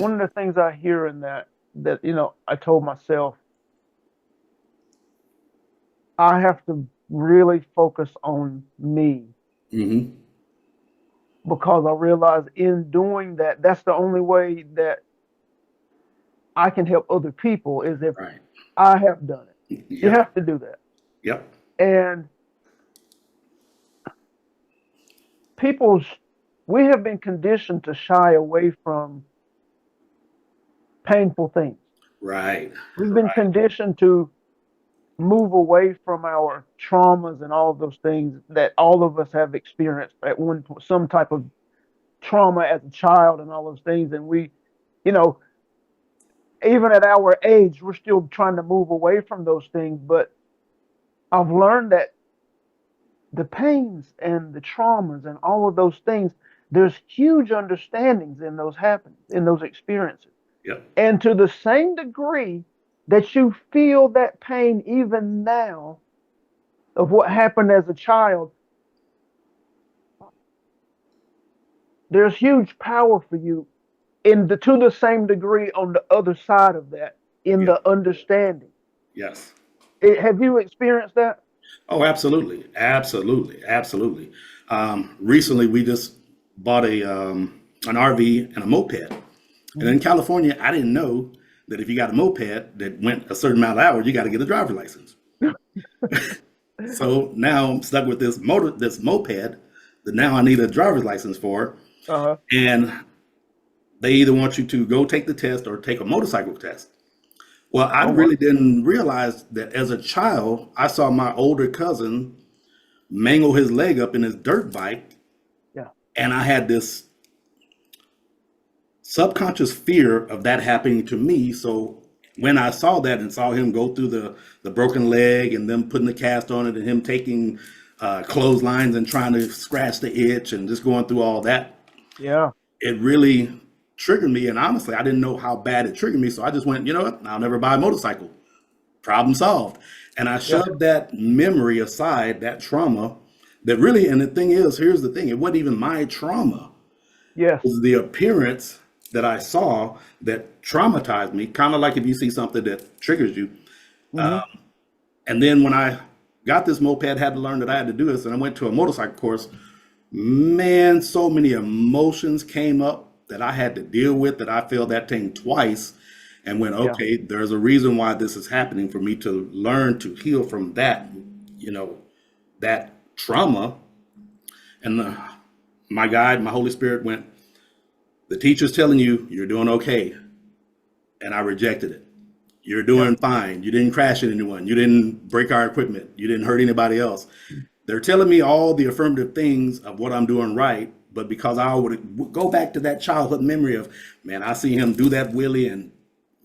one of the things I hear in that I told myself I have to really focus on me Hmm. because I realize in doing that, that's the only way that I can help other people is if Right. I have done it. You Yep. have to do that. Yep. And people's, we have been conditioned to shy away from painful things. Right. We've been conditioned to move away from our traumas and all of those things that all of us have experienced at one point, some type of trauma as a child and all those things. And we, you know, even at our age, we're still trying to move away from those things. But I've learned that the pains and the traumas and all of those things, there's huge understandings in those happenings, in those experiences. Yep. And to the same degree that you feel that pain even now of what happened as a child, there's huge power for you to the same degree on the other side of that in Yep. the understanding. Yes. Have you experienced that? Oh, absolutely. Absolutely. Absolutely. Recently, we just bought an RV and a moped. And in Mhm. California, I didn't know that if you got a moped that went a certain amount of hours, you got to get a driver's license. So now I'm stuck with this moped that now I need a driver's license for. Uh-huh. And they either want you to go take the test or take a motorcycle test. Well, I Oh really wow. didn't realize that as a child, I saw my older cousin mangle his leg up in his dirt bike, Yeah. and I had this subconscious fear of that happening to me. So when I saw that and saw him go through the broken leg and them putting the cast on it and him taking clotheslines and trying to scratch the itch and just going through all that, Yeah. it really triggered me. And honestly, I didn't know how bad it triggered me. So I just went, you know what? I'll never buy a motorcycle. Problem solved. And I Yeah. shoved that memory aside, that trauma that really, and the thing is, here's the thing, it wasn't even my trauma. Yes. It was the appearance that I saw that traumatized me, kind of like if you see something that triggers you. Hmm. And then when I got this moped, had to learn that I had to do this, and I went to a motorcycle course, man, so many emotions came up that I had to deal with that I failed that thing twice and went, Yeah. okay, there's a reason why this is happening for me to learn to heal from that, you know, that trauma. And my guide, my Holy Spirit went, the teacher's telling you you're doing okay. And I rejected it. You're Yeah. doing fine. You didn't crash into anyone. You didn't break our equipment. You didn't hurt anybody else. They're telling me all the affirmative things of what I'm doing right, but because I would go back to that childhood memory of, man, I see him do that wheelie and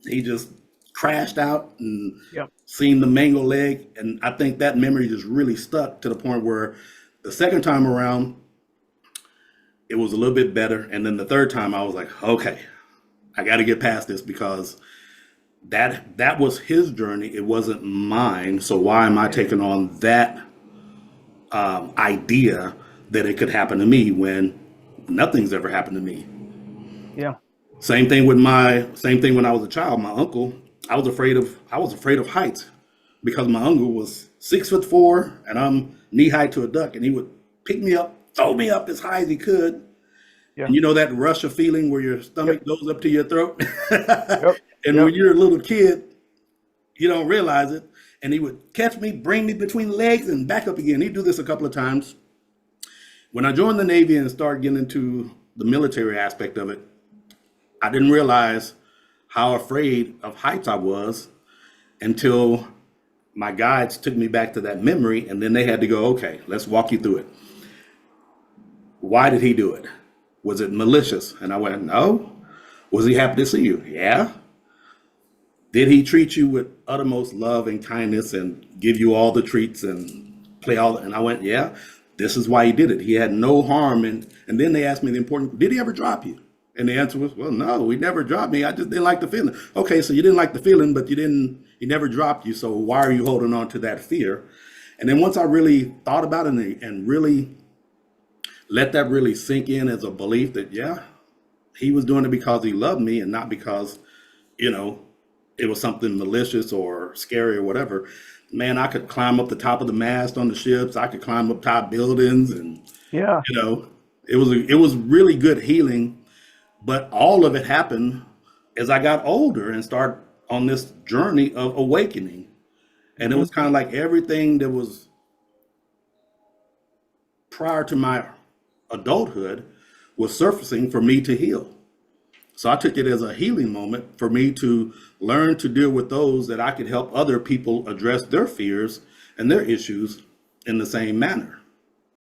he just crashed out and Yeah. seen the mango leg. And I think that memory just really stuck to the point where the second time around, it was a little bit better. And then the third time, I was like, okay, I got to get past this because that was his journey. It wasn't mine. So why am I Yeah. taking on that idea that it could happen to me when nothing's ever happened to me? Yeah. Same thing when I was a child. My uncle, I was afraid of heights because my uncle was 6'4" and I'm knee high to a duck, and he would pick me up, throw me up as high as he could. Yeah. And you know that rush of feeling where your Yep. stomach goes up to your throat? Yep. And when Yep. you're a little kid, you don't realize it. And he would catch me, bring me between the legs, and back up again. He'd do this a couple of times. When I joined the Navy and started getting into the military aspect of it, I didn't realize how afraid of heights I was until my guides took me back to that memory, and then they had to go, okay, let's walk you through it. Why did he do it? Was it malicious? And I went, no. Was he happy to see you? Yeah. Did he treat you with uttermost love and kindness and give you all the treats and play all? And I went, yeah. This is why he did it. He had no harm. And then they asked me the important, did he ever drop you? And the answer was, well, no, he never dropped me. I just didn't like the feeling. Okay, so you didn't like the feeling, but he never dropped you. So why are you holding on to that fear? And then once I really thought about it and really let that really sink in as a belief that, yeah, he was doing it because he loved me and not because, you know, it was something malicious or scary or whatever. Man, I could climb up the top of the mast on the ships. I could climb up top buildings, and Yeah. you know, it was really good healing. But all of it happened as I got older and started on this journey of awakening. And it Hmm. was kind of like everything that was prior to my adulthood was surfacing for me to heal. So I took it as a healing moment for me to learn to deal with those that I could help other people address their fears and their issues in the same manner.